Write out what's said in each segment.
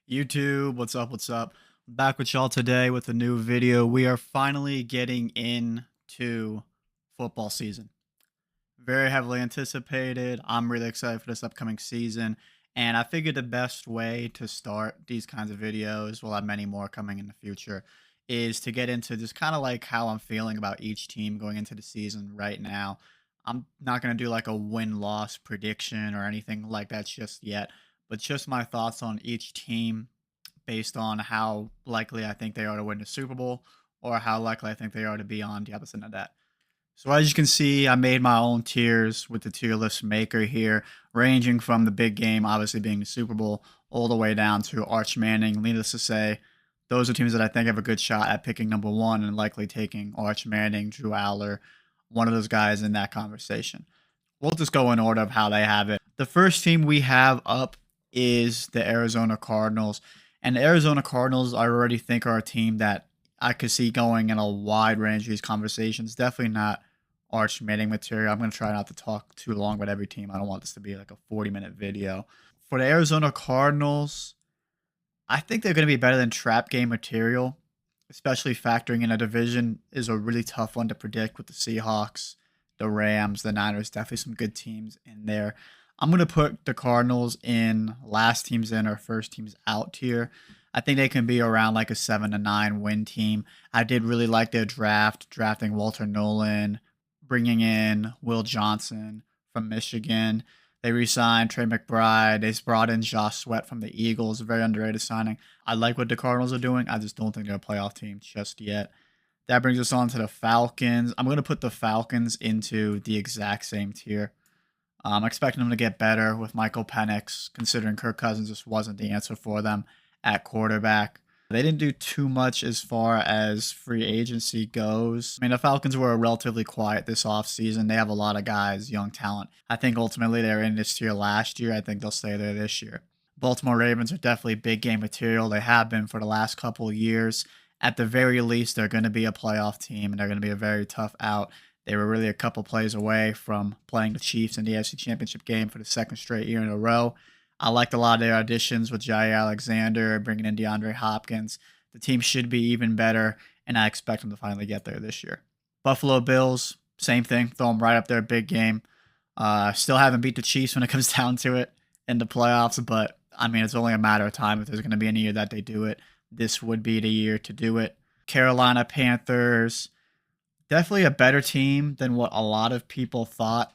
YouTube, what's up? What's up? Back with y'all today with a new video. We are finally getting into football season. Very heavily anticipated. I'm really excited for this upcoming season. And I figured the best way to start these kinds of videos, we'll have many more coming in the future, is to get into just kind of like how I'm feeling about each team going into the season right now. I'm not going to do like a win loss prediction or anything like that just yet, but just my thoughts on each team based on how likely I think they are to win the Super Bowl or how likely I think they are to be on the other side of that. So as you can see, I made my own tiers with the tier list maker here, ranging from the big game, obviously being the Super Bowl, all the way down to Arch Manning. Needless to say, those are teams that I think have a good shot at picking number one and likely taking Arch Manning, Drew Aller, one of those guys in that conversation. We'll just go in order of how they have it. The first team we have up is the Arizona Cardinals. And the Arizona Cardinals, I already think, are a team that I could see going in a wide range of these conversations. Definitely not Arch Manning material. I'm going to try not to talk too long about every team. I don't want this to be like a 40-minute video. For the Arizona Cardinals, I think they're going to be better than trap game material, especially factoring in a division is a really tough one to predict with the Seahawks, the Rams, the Niners. Definitely some good teams in there. I'm going to put the Cardinals in last teams in or first teams out tier. I think they can be around like a 7 to 9 win team. I did really like their draft, drafting Walter Nolan, bringing in Will Johnson from Michigan. They re-signed Trey McBride. They brought in Josh Sweat from the Eagles, a very underrated signing. I like what the Cardinals are doing. I just don't think they're a playoff team just yet. That brings us on to the Falcons. I'm going to put the Falcons into the exact same tier. I'm expecting them to get better with Michael Penix, considering Kirk Cousins just wasn't the answer for them at quarterback. They didn't do too much as far as free agency goes. I mean, the Falcons were relatively quiet this offseason. They have a lot of guys, young talent. I think ultimately they were in this tier last year. I think they'll stay there this year. Baltimore Ravens are definitely big game material. They have been for the last couple of years. At the very least, they're going to be a playoff team, and they're going to be a very tough out. They were really a couple plays away from playing the Chiefs in the AFC Championship game for the second straight year in a row. I liked a lot of their additions with Jair Alexander, bringing in DeAndre Hopkins. The team should be even better, and I expect them to finally get there this year. Buffalo Bills, same thing. Throw them right up there, big game. Still haven't beat the Chiefs when it comes down to it in the playoffs, but I mean, it's only a matter of time if there's going to be any year that they do it. This would be the year to do it. Carolina Panthers, definitely a better team than what a lot of people thought,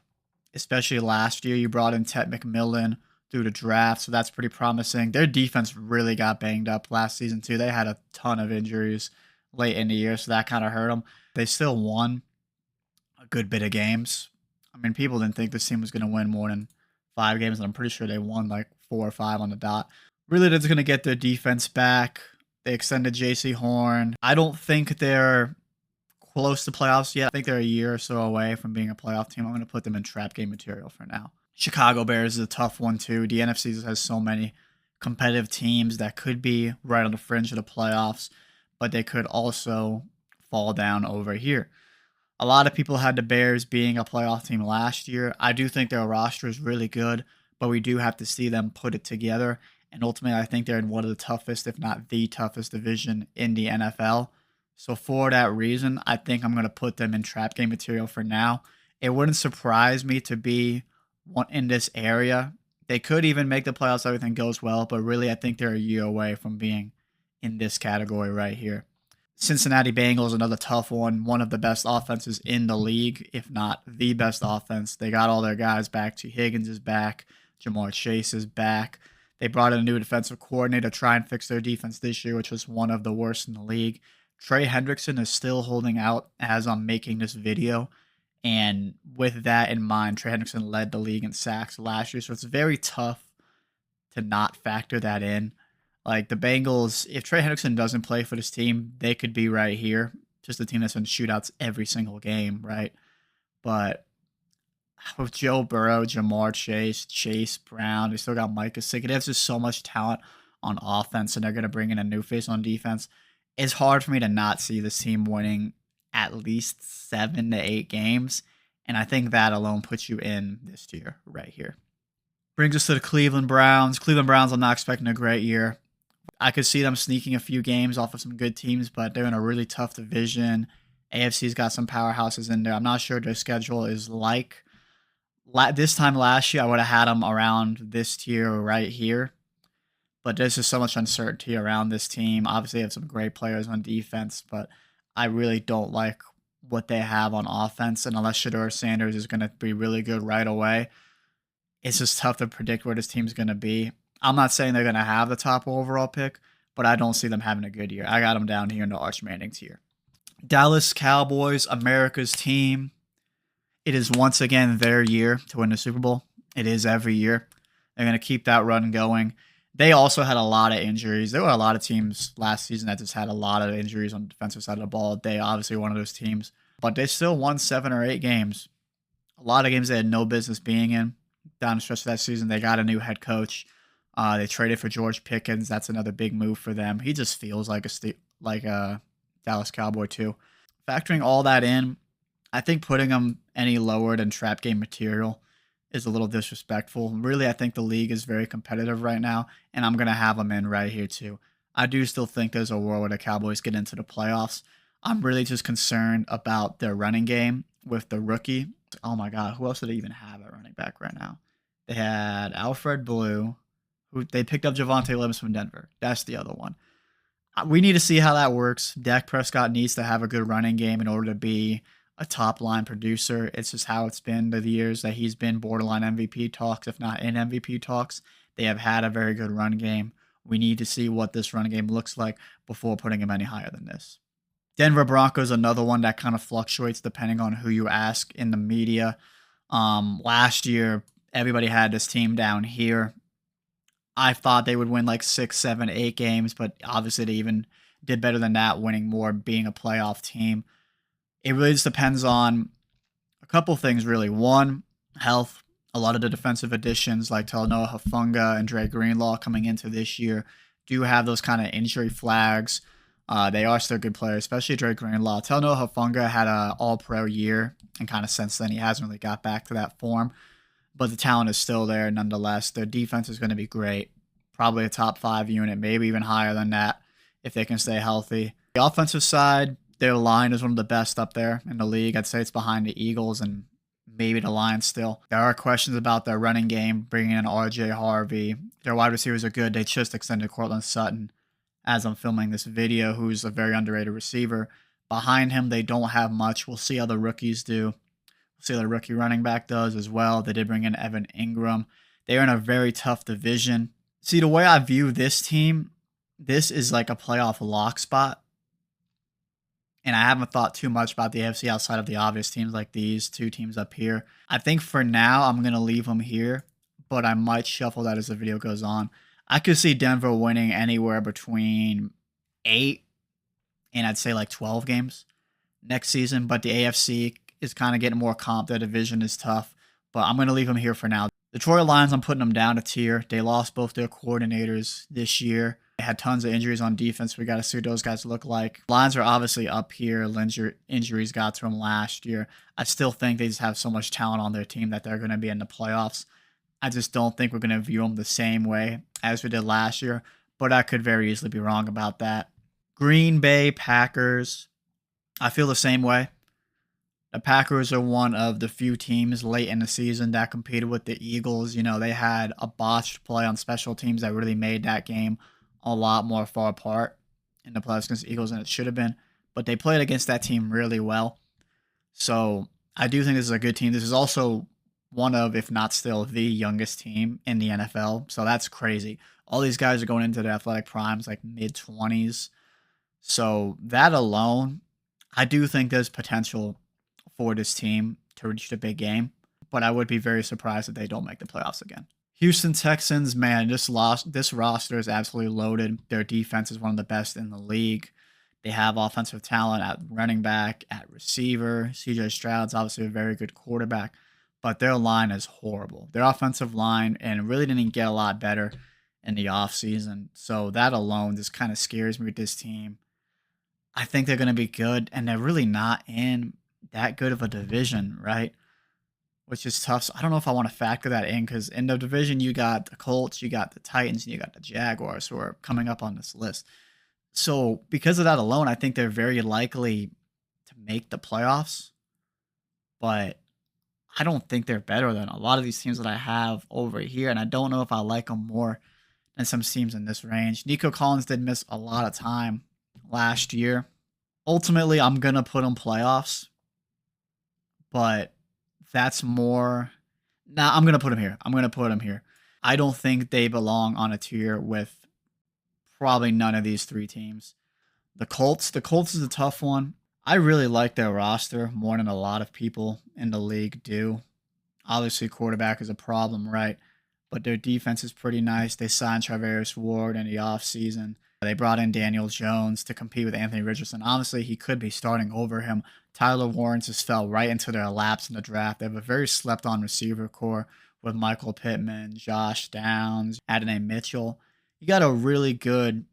especially last year. You brought in Ted McMillan through the draft, so that's pretty promising. Their defense really got banged up last season, too. They had a ton of injuries late in the year, so that kind of hurt them. They still won a good bit of games. I mean, people didn't think this team was going to win more than 5 games, and I'm pretty sure they won like 4 or 5 on the dot. Really, they're just going to get their defense back. They extended J.C. Horn. I don't think they're close to playoffs yet. I think they're a year or so away from being a playoff team. I'm going to put them in trap game material for now. Chicago Bears is a tough one too. The NFC has so many competitive teams that could be right on the fringe of the playoffs, but they could also fall down over here. A lot of people had the Bears being a playoff team last year. I do think their roster is really good, but we do have to see them put it together. And ultimately, I think they're in one of the toughest, if not the toughest division in the NFL. So for that reason, I think I'm going to put them in trap game material for now. It wouldn't surprise me to be one in this area. They could even make the playoffs if everything goes well, but really I think they're a year away from being in this category right here. Cincinnati Bengals, another tough one of the best offenses in the league, if not the best offense. They got all their guys back. T. Higgins is back. Jamar Chase is back. They brought in a new defensive coordinator to try and fix their defense this year, which was one of the worst in the league. Trey Hendrickson is still holding out as I'm making this video. And with that in mind, Trey Hendrickson led the league in sacks last year. So it's very tough to not factor that in. Like the Bengals, if Trey Hendrickson doesn't play for this team, they could be right here. Just a team that's in shootouts every single game, right? But with Joe Burrow, Jamar Chase, Chase Brown, they still got Micah Sick. They have just so much talent on offense, and they're going to bring in a new face on defense. It's hard for me to not see this team winning at least 7 to 8 games. And I think that alone puts you in this tier right here. Brings us to the Cleveland Browns. Cleveland Browns, I'm not expecting a great year. I could see them sneaking a few games off of some good teams, but they're in a really tough division. AFC's got some powerhouses in there. I'm not sure their schedule is like this time last year. I would have had them around this tier right here, but there's just so much uncertainty around this team. Obviously, they have some great players on defense, but I really don't like what they have on offense. And unless Shedeur Sanders is going to be really good right away, it's just tough to predict where this team's going to be. I'm not saying they're going to have the top overall pick, but I don't see them having a good year. I got them down here in the Arch Manning tier. Dallas Cowboys, America's team. It is once again their year to win the Super Bowl. It is every year. They're going to keep that run going. They also had a lot of injuries. There were a lot of teams last season that just had a lot of injuries on the defensive side of the ball. They obviously were one of those teams, but they still won 7 or 8 games. A lot of games they had no business being in. Down the stretch of that season, they got a new head coach. They traded for George Pickens. That's another big move for them. He just feels like a Dallas Cowboy too. Factoring all that in, I think putting him any lower than trap game material is a little disrespectful. Really, I think the league is very competitive right now, and I'm going to have them in right here too. I do still think there's a world where the Cowboys get into the playoffs. I'm really just concerned about their running game with the rookie. Oh my God, who else do they even have at running back right now? They had Alfred Blue, who they picked up Javonte Williams from Denver. That's the other one. We need to see how that works. Dak Prescott needs to have a good running game in order to be a top line producer. It's just how it's been the years that he's been borderline MVP talks, if not in MVP talks. They have had a very good run game. We need to see what this run game looks like before putting him any higher than this. Denver Broncos, another one that kind of fluctuates depending on who you ask in the media. Last year, everybody had this team down here. I thought they would win like 6, 7, 8 games, but obviously they even did better than that, winning more, being a playoff team. It really just depends on a couple things, really. One, health. A lot of the defensive additions like Talanoa Hufanga and Dre Greenlaw coming into this year do have those kind of injury flags. They are still good players, especially Dre Greenlaw. Talanoa Hufanga had an all-pro year, and kind of since then he hasn't really got back to that form. But the talent is still there nonetheless. Their defense is going to be great. Probably a top 5 unit, maybe even higher than that if they can stay healthy. The offensive side, their line is one of the best up there in the league. I'd say it's behind the Eagles and maybe the Lions still. There are questions about their running game, bringing in RJ Harvey. Their wide receivers are good. They just extended Cortland Sutton as I'm filming this video, who's a very underrated receiver. Behind him, they don't have much. We'll see how the rookies do. We'll see how the rookie running back does as well. They did bring in Evan Ingram. They're in a very tough division. See, the way I view this team, this is like a playoff lock spot. And I haven't thought too much about the AFC outside of the obvious teams like these 2 teams up here. I think for now, I'm going to leave them here, but I might shuffle that as the video goes on. I could see Denver winning anywhere between 8 and I'd say like 12 games next season, but the AFC is kind of getting more comp. Their division is tough, but I'm going to leave them here for now. Detroit Lions, I'm putting them down a tier. They lost both their coordinators this year. They had tons of injuries on defense. We got to see what those guys look like. Lions are obviously up here. Injuries got to them last year. I still think they just have so much talent on their team that they're going to be in the playoffs. I just don't think we're going to view them the same way as we did last year, but I could very easily be wrong about that. Green Bay Packers, I feel the same way. The Packers are one of the few teams late in the season that competed with the Eagles. You know, they had a botched play on special teams that really made that game a lot more far apart in the playoffs against the Eagles than it should have been. But they played against that team really well. So I do think this is a good team. This is also one of, if not still, the youngest team in the NFL. So that's crazy. All these guys are going into their athletic primes, like mid-20s. So that alone, I do think there's potential for this team to reach the big game, but I would be very surprised if they don't make the playoffs again. Houston Texans, man, this roster is absolutely loaded. Their defense is one of the best in the league. They have offensive talent at running back, at receiver. CJ Stroud's obviously a very good quarterback, but their line is horrible. Their offensive line and really didn't get a lot better in the offseason. So that alone just kind of scares me with this team. I think they're going to be good, and they're really not in that good of a division, right? which is tough. So I don't know if I want to factor that in because in the division, you got the Colts, you got the Titans, and you got the Jaguars who are coming up on this list. So because of that alone, I think they're very likely to make the playoffs, but I don't think they're better than a lot of these teams that I have over here. And I don't know if I like them more than some teams in this range. Nico Collins did miss a lot of time last year. Ultimately, I'm going to put them playoffs, but that's more. Nah, I'm going to put them here. I'm going to put them here. I don't think they belong on a tier with probably none of these three teams. The Colts is a tough one. I really like their roster more than a lot of people in the league do. Obviously, quarterback is a problem, right? But their defense is pretty nice. They signed Travis Ward in the offseason. They brought in Daniel Jones to compete with Anthony Richardson. Honestly, he could be starting over him. Tyler Lawrence just fell right into their laps in the draft. They have a very slept on receiver core with Michael Pittman, Josh Downs, Adonai Mitchell. You got a really good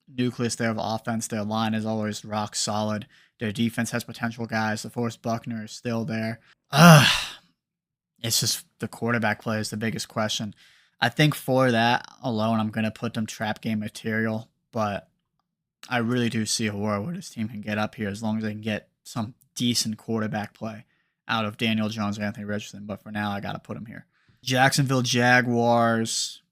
nucleus there of offense. Their line is always rock solid. Their defense has potential guys. DeForest Buckner is still there. It's just the quarterback play is the biggest question. I think for that alone, I'm going to put them trap game material, but I really do see a world where this team can get up here as long as they can get some decent quarterback play out of Daniel Jones or Anthony Richardson. But for now, I got to put them here. Jacksonville Jaguars.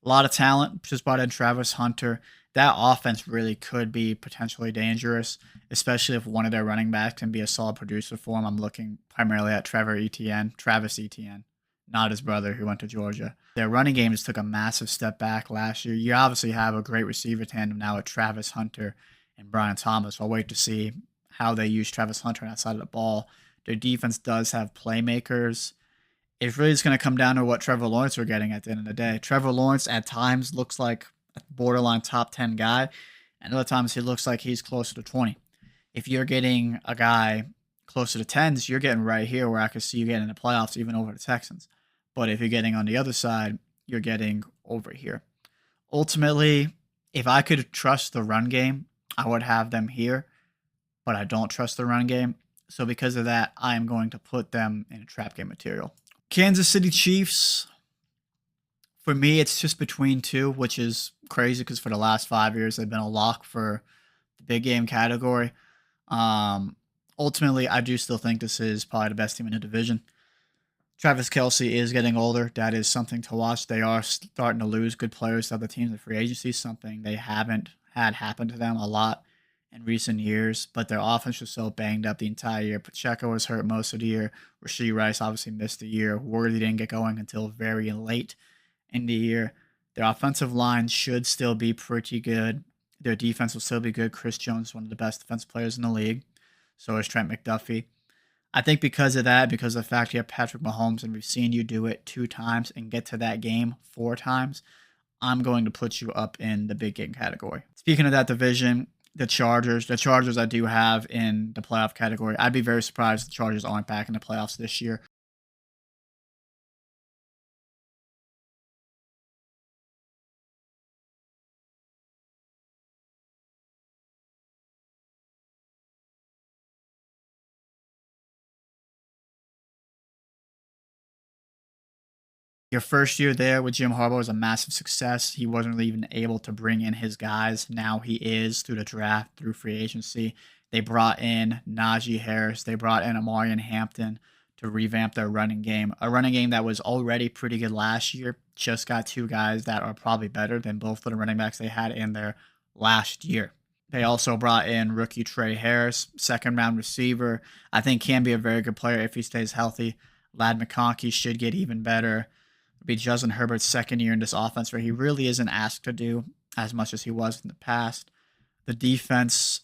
A lot of talent. Just brought in Travis Hunter. That offense really could be potentially dangerous, especially if one of their running backs can be a solid producer for them. I'm looking primarily at Travis Etienne, not his brother who went to Georgia. Their running game just took a massive step back last year. You obviously have a great receiver tandem now with Travis Hunter and Brian Thomas. I'll wait to see how they use Travis Hunter on that side of the ball. Their defense does have playmakers. It's really just going to come down to what Trevor Lawrence we're getting at the end of the day. Trevor Lawrence at times looks like a borderline top 10 guy, and other times he looks like he's closer to 20. If you're getting a guy closer to 10s, you're getting right here where I could see you getting in the playoffs even over the Texans. But if you're getting on the other side, you're getting over here. Ultimately, if I could trust the run game, I would have them here, but I don't trust the run game. So because of that, I am going to put them in a trap game material. Kansas City Chiefs. For me, it's just between two, which is crazy because for the last 5 years, they've been a lock for the big game category. Ultimately, I do still think this is probably the best team in the division. Travis Kelce is getting older. That is something to watch. They are starting to lose good players to other teams in free agency, something they haven't had happen to them a lot in recent years. But their offense was so banged up the entire year. Pacheco was hurt most of the year. Rashee Rice obviously missed a year. Worthy didn't get going until very late in the year. Their offensive line should still be pretty good. Their defense will still be good. Chris Jones is one of the best defensive players in the league. So is Trent McDuffie. I think because of that, because of the fact you have Patrick Mahomes and we've seen you do it 2 times and get to that game 4 times, I'm going to put you up in the big game category. Speaking of that division, the Chargers I do have in the playoff category. I'd be very surprised if the Chargers aren't back in the playoffs this year. Your first year there with Jim Harbaugh was a massive success. He wasn't really even able to bring in his guys. Now he is through the draft, through free agency. They brought in Najee Harris. They brought in Amarian Hampton to revamp their running game. A running game that was already pretty good last year. Just got 2 guys that are probably better than both of the running backs they had in there last year. They also brought in rookie Trey Harris, second round receiver. I think can be a very good player if he stays healthy. Lad McConkey should get even better. It'll be Justin Herbert's second year in this offense where he really isn't asked to do as much as he was in the past. The defense,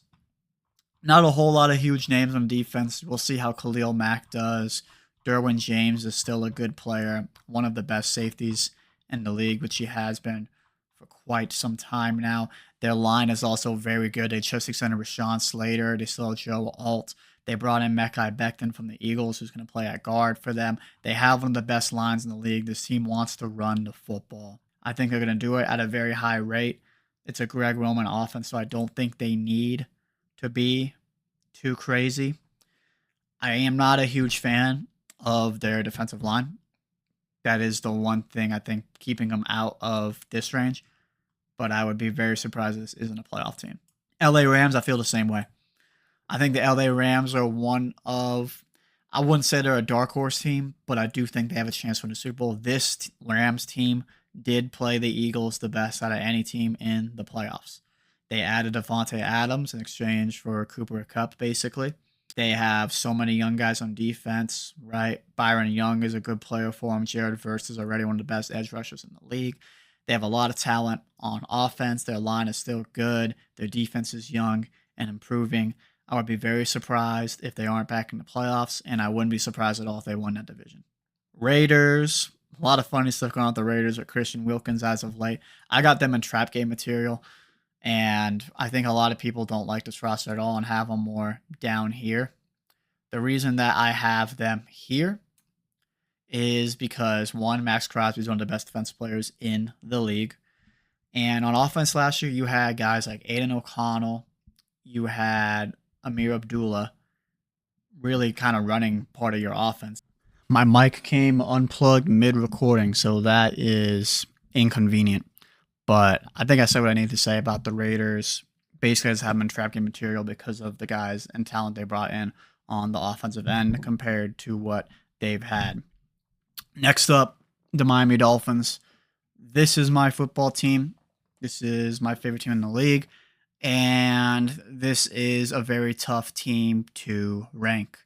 not a whole lot of huge names on defense. We'll see how Khalil Mack does. Derwin James is still a good player, one of the best safeties in the league, which he has been for quite some time now. Their line is also very good. They just extended Rashawn Slater. They still have Joe Alt. They brought in Mekhi Becton from the Eagles, who's going to play at guard for them. They have one of the best lines in the league. This team wants to run the football. I think they're going to do it at a very high rate. It's a Greg Roman offense, so I don't think they need to be too crazy. I am not a huge fan of their defensive line. That is the one thing I think keeping them out of this range. But I would be very surprised if this isn't a playoff team. LA Rams, I feel the same way. I think the LA Rams are one of, I wouldn't say they're a dark horse team, but I do think they have a chance for the Super Bowl. This Rams team did play the Eagles the best out of any team in the playoffs. They added Devontae Adams in exchange for Cooper Kupp, basically. They have so many young guys on defense, right? Byron Young is a good player for them. Jared Verse is already one of the best edge rushers in the league. They have a lot of talent on offense. Their line is still good. Their defense is young and improving. I would be very surprised if they aren't back in the playoffs, and I wouldn't be surprised at all if they won that division. Raiders, a lot of funny stuff going on with the Raiders with Christian Wilkins as of late. I got them in trap game material, and I think a lot of people don't like this roster at all and have them more down here. The reason that I have them here is because, one, Max Crosby is one of the best defensive players in the league. And on offense last year, you had guys like Aiden O'Connell. You had Amir Abdullah really kind of running part of your offense. My mic came unplugged mid-recording, so that is inconvenient. But I think I said what I need to say about the Raiders. Basically, I just have them in trap game material because of the guys and talent they brought in on the offensive end compared to what they've had. Next up, the Miami Dolphins. This is my football team. This is my favorite team in the league. And this is a very tough team to rank,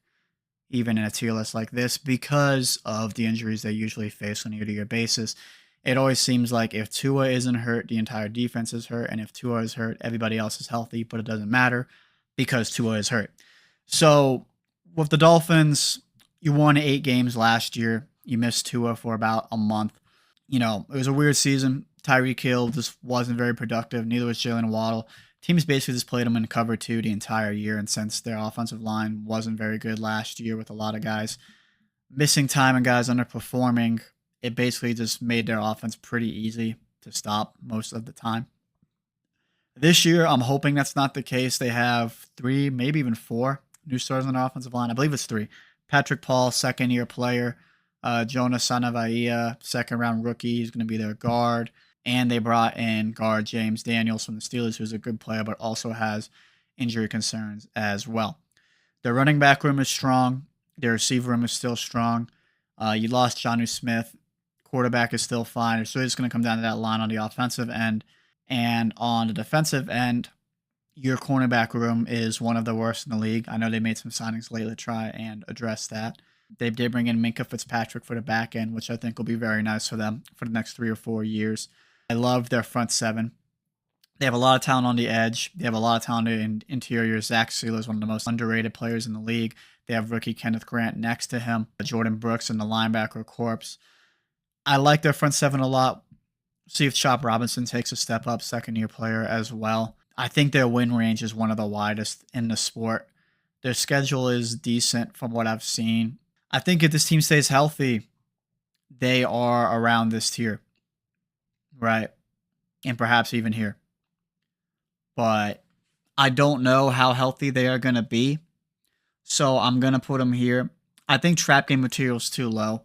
even in a tier list like this, because of the injuries they usually face on a year-to-year basis. It always seems like if Tua isn't hurt, the entire defense is hurt. And if Tua is hurt, everybody else is healthy, but it doesn't matter because Tua is hurt. So with the Dolphins, you won 8 games last year. You missed Tua for about a month. It was a weird season. Tyreek Hill just wasn't very productive. Neither was Jalen Waddle. Teams basically just played them in cover 2 the entire year. And since their offensive line wasn't very good last year with a lot of guys missing time and guys underperforming, it basically just made their offense pretty easy to stop most of the time. This year, I'm hoping that's not the case. They have 3, maybe even 4 new stars on their offensive line. I believe it's 3. Patrick Paul, second-year player. Jonas Sanavaia, second-round rookie. He's going to be their guard. And they brought in guard James Daniels from the Steelers, who's a good player, but also has injury concerns as well. Their running back room is strong. Their receiver room is still strong. You lost Jonnu Smith. Quarterback is still fine. So it's going to come down to that line on the offensive end. And on the defensive end, your cornerback room is one of the worst in the league. I know they made some signings lately to try and address that. They did bring in Minkah Fitzpatrick for the back end, which I think will be very nice for them for the next 3 or 4 years. I love their front 7. They have a lot of talent on the edge. They have a lot of talent in interior. Zach Sealer is one of the most underrated players in the league. They have rookie Kenneth Grant next to him. Jordan Brooks in the linebacker corps. I like their front 7 a lot. See if Chop Robinson takes a step up, second-year player as well. I think their win range is one of the widest in the sport. Their schedule is decent from what I've seen. I think if this team stays healthy, they are around this tier. Right. And perhaps even here. But I don't know how healthy they are going to be. So I'm going to put them here. I think trap game material is too low,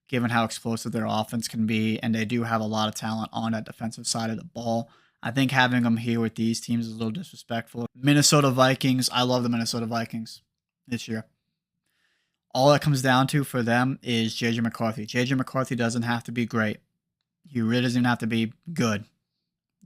given how explosive their offense can be. And they do have a lot of talent on that defensive side of the ball. I think having them here with these teams is a little disrespectful. Minnesota Vikings. I love the Minnesota Vikings this year. All that comes down to for them is J.J. McCarthy. J.J. McCarthy doesn't have to be great. He really doesn't even have to be good.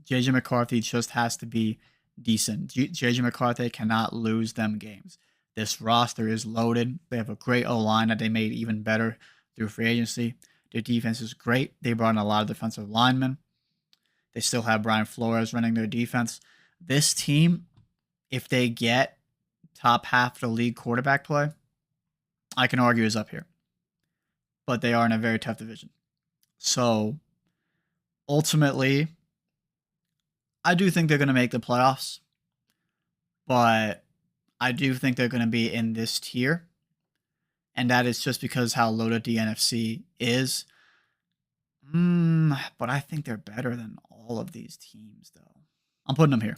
J.J. McCarthy just has to be decent. J.J. McCarthy cannot lose them games. This roster is loaded. They have a great O-line that they made even better through free agency. Their defense is great. They brought in a lot of defensive linemen. They still have Brian Flores running their defense. This team, if they get top half of the league quarterback play, I can argue is up here. But they are in a very tough division. So ultimately, I do think they're going to make the playoffs, but I do think they're going to be in this tier, and that is just because how loaded the NFC is. But I think they're better than all of these teams, though. I'm putting them here.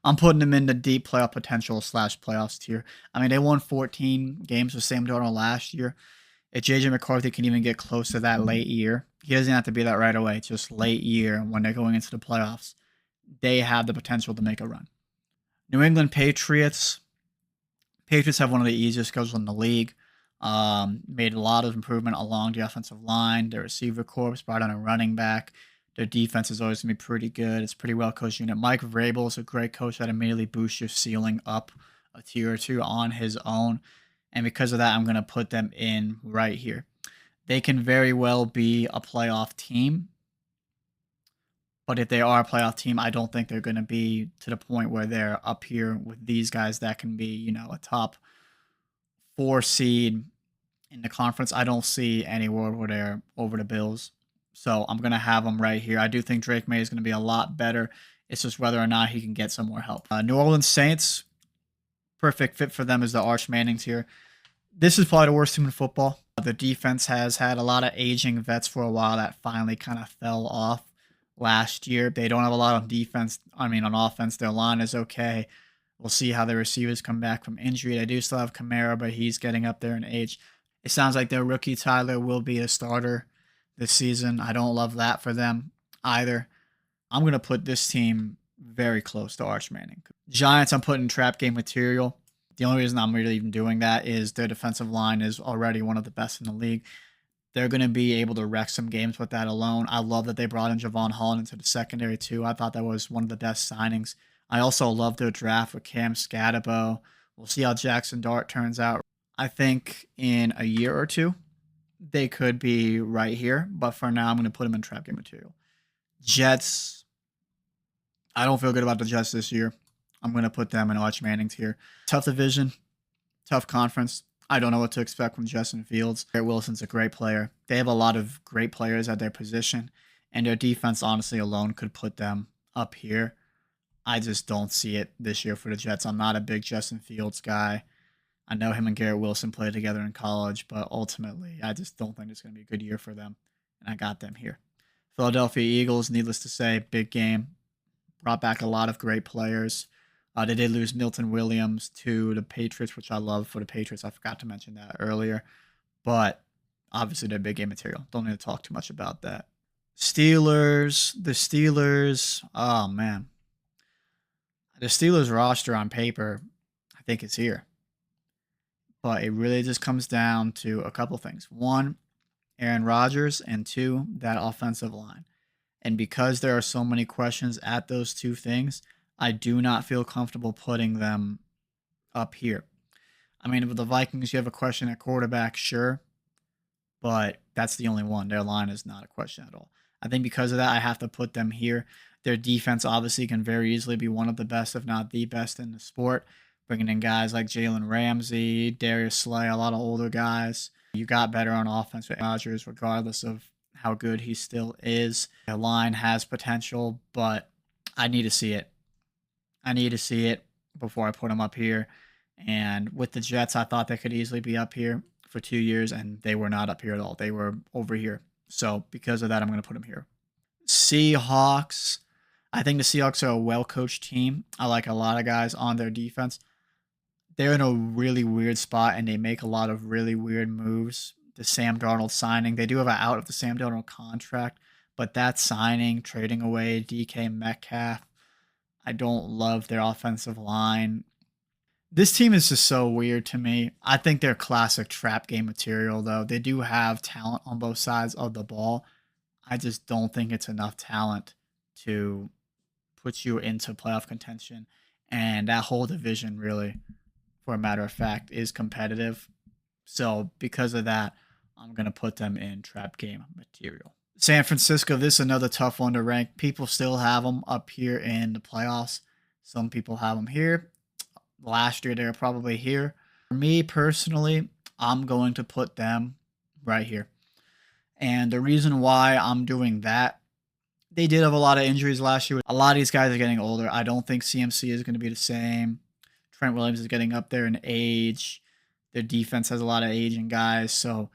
I'm putting them in the deep playoff potential / playoffs tier. I mean, they won 14 games with Sam Darnold last year. If JJ McCarthy can even get close to that late year, he doesn't have to be that right away, just late year when they're going into the playoffs, they have the potential to make a run. New England Patriots. Patriots have one of the easiest schedules in the league. Made a lot of improvement along the offensive line. Their receiver corps brought on a running back. Their defense is always going to be pretty good. It's a pretty well coached unit. Mike Vrabel is a great coach that immediately boosts your ceiling up a tier or two on his own. And because of that, I'm going to put them in right here. They can very well be a playoff team. But if they are a playoff team, I don't think they're going to be to the point where they're up here with these guys that can be, a top 4 seed in the conference. I don't see anywhere where they're over the Bills. So I'm going to have them right here. I do think Drake May is going to be a lot better. It's just whether or not he can get some more help. New Orleans Saints, perfect fit for them is the Arch Mannings here. This is probably the worst team in football. The defense has had a lot of aging vets for a while that finally kind of fell off last year. They don't have a lot on defense. On offense, their line is okay. We'll see how their receivers come back from injury. They do still have Kamara, but he's getting up there in age. It sounds like their rookie Tyler will be a starter this season. I don't love that for them either. I'm going to put this team very close to Arch Manning. Giants, I'm putting trap game material. The only reason I'm really even doing that is their defensive line is already one of the best in the league. They're going to be able to wreck some games with that alone. I love that they brought in Javon Holland into the secondary too. I thought that was one of the best signings. I also love their draft with Cam Scatabo. We'll see how Jackson Dart turns out. I think in a year or two, they could be right here. But for now, I'm going to put them in trap game material. Jets. I don't feel good about the Jets this year. I'm going to put them in Arch Manning's here. Tough division. Tough conference. I don't know what to expect from Justin Fields. Garrett Wilson's a great player. They have a lot of great players at their position. And their defense, honestly, alone could put them up here. I just don't see it this year for the Jets. I'm not a big Justin Fields guy. I know him and Garrett Wilson played together in college, but ultimately, I just don't think it's going to be a good year for them. And I got them here. Philadelphia Eagles, needless to say, big game. Brought back a lot of great players. They did lose Milton Williams to the Patriots, which I love for the Patriots. I forgot to mention that earlier. But obviously, they're big game material. Don't need to talk too much about that. Steelers. The Steelers. Oh, man. The Steelers roster on paper, I think it's here. But it really just comes down to a couple things. One, Aaron Rodgers, and two, that offensive line. And because there are so many questions at those two things, I do not feel comfortable putting them up here. With the Vikings, you have a question at quarterback, sure. But that's the only one. Their line is not a question at all. I think because of that, I have to put them here. Their defense obviously can very easily be one of the best, if not the best in the sport. Bringing in guys like Jalen Ramsey, Darius Slay, a lot of older guys. You got better on offense with Rodgers, regardless of how good he still is. The line has potential, but I need to see it. I need to see it before I put them up here. And with the Jets, I thought they could easily be up here for 2 years, and they were not up here at all. They were over here. So because of that, I'm going to put them here. Seahawks. I think the Seahawks are a well-coached team. I like a lot of guys on their defense. They're in a really weird spot, and they make a lot of really weird moves. The Sam Darnold signing. They do have an out of the Sam Darnold contract, but that signing, trading away DK Metcalf, I don't love their offensive line. This team is just so weird to me. I think they're classic trap game material, though. They do have talent on both sides of the ball. I just don't think it's enough talent to put you into playoff contention. And that whole division, really, for a matter of fact, is competitive. So because of that, I'm going to put them in trap game material. San Francisco, this is another tough one to rank. People still have them up here in the playoffs. Some people have them here. Last year, they were probably here. For me personally, I'm going to put them right here. And the reason why I'm doing that, they did have a lot of injuries last year. A lot of these guys are getting older. I don't think CMC is going to be the same. Trent Williams is getting up there in age. Their defense has a lot of aging guys. So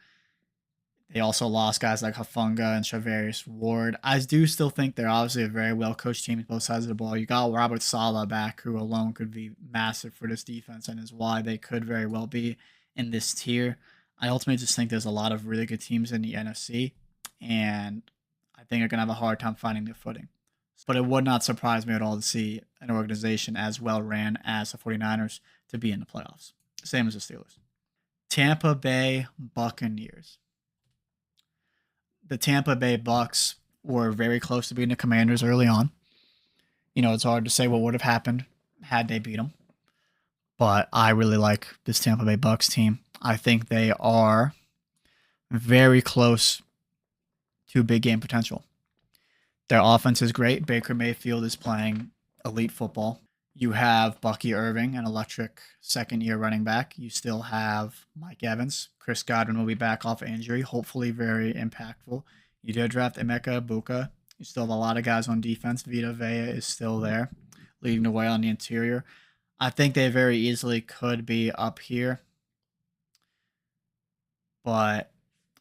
they also lost guys like Hufanga and Charvarius Ward. I do still think they're obviously a very well-coached team on both sides of the ball. You got Robert Saleh back, who alone could be massive for this defense and is why they could very well be in this tier. I ultimately just think there's a lot of really good teams in the NFC, and I think they're going to have a hard time finding their footing. But it would not surprise me at all to see an organization as well ran as the 49ers to be in the playoffs. Same as the Steelers. Tampa Bay Buccaneers. The Tampa Bay Bucks were very close to beating the Commanders early on. It's hard to say what would have happened had they beat them. But I really like this Tampa Bay Bucks team. I think they are very close to big game potential. Their offense is great. Baker Mayfield is playing elite football. You have Bucky Irving, an electric second-year running back. You still have Mike Evans. Chris Godwin will be back off injury, hopefully very impactful. You did draft Emeka Egbuka. You still have a lot of guys on defense. Vita Vea is still there, leading the way on the interior. I think they very easily could be up here. But,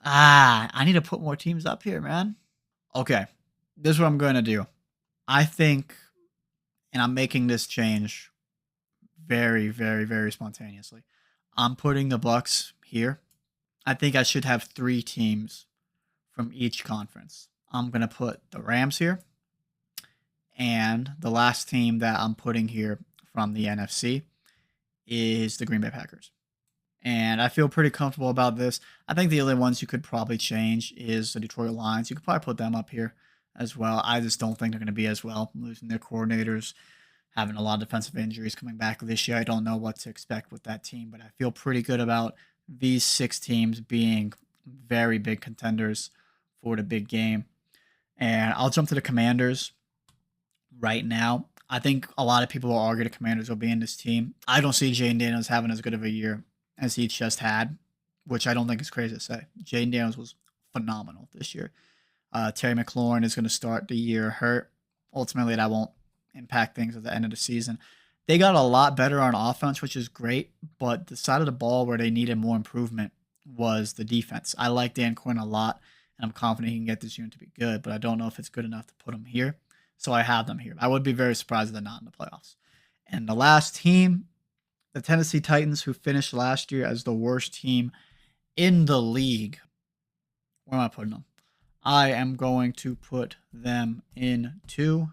I need to put more teams up here, man. Okay, this is what I'm going to do. I think, and I'm making this change very, very, very spontaneously. I'm putting the Bucks here. I think I should have 3 teams from each conference. I'm going to put the Rams here. And the last team that I'm putting here from the NFC is the Green Bay Packers. And I feel pretty comfortable about this. I think the only ones you could probably change is the Detroit Lions. You could probably put them up here as well. I just don't think they're going to be as well. Losing their coordinators, having a lot of defensive injuries coming back this year. I don't know what to expect with that team, but I feel pretty good about these 6 teams being very big contenders for the big game. And I'll jump to the Commanders right now. I think a lot of people will argue the Commanders will be in this team. I don't see Jayden Daniels having as good of a year as he just had, which I don't think is crazy to say. Jayden Daniels was phenomenal this year. Terry McLaurin is going to start the year hurt. Ultimately, that won't impact things at the end of the season. They got a lot better on offense, which is great, but the side of the ball where they needed more improvement was the defense. I like Dan Quinn a lot, and I'm confident he can get this unit to be good, but I don't know if it's good enough to put him here. So I have them here. I would be very surprised if they're not in the playoffs. And the last team, the Tennessee Titans, who finished last year as the worst team in the league. Where am I putting them? I am going to put them into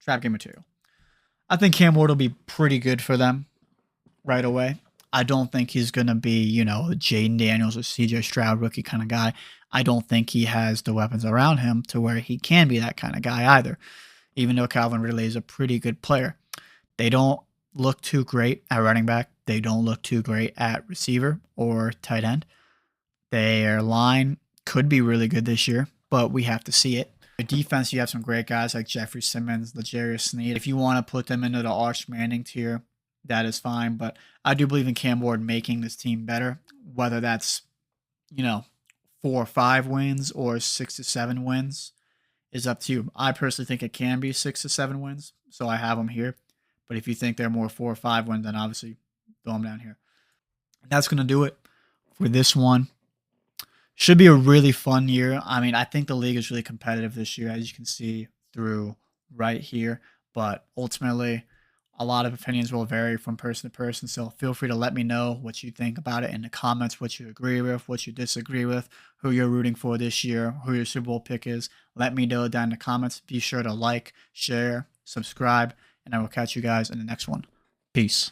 trap game material. I think Cam Ward will be pretty good for them right away. I don't think he's going to be, Jayden Daniels or CJ Stroud rookie kind of guy. I don't think he has the weapons around him to where he can be that kind of guy either, even though Calvin Ridley is a pretty good player. They don't look too great at running back. They don't look too great at receiver or tight end. Their line could be really good this year, but we have to see it. The defense, you have some great guys like Jeffrey Simmons, L'Jarius Sneed. If you want to put them into the Arch Manning tier, that is fine. But I do believe in Cam Ward making this team better, whether that's, 4 or 5 wins or 6 to 7 wins is up to you. I personally think it can be 6 to 7 wins, so I have them here. But if you think they're more 4 or 5 wins, then obviously throw them down here. And that's going to do it for this one. Should be a really fun year. I mean, I think the league is really competitive this year, as you can see through right here. But ultimately, a lot of opinions will vary from person to person. So feel free to let me know what you think about it in the comments, what you agree with, what you disagree with, who you're rooting for this year, who your Super Bowl pick is. Let me know down in the comments. Be sure to like, share, subscribe, and I will catch you guys in the next one. Peace.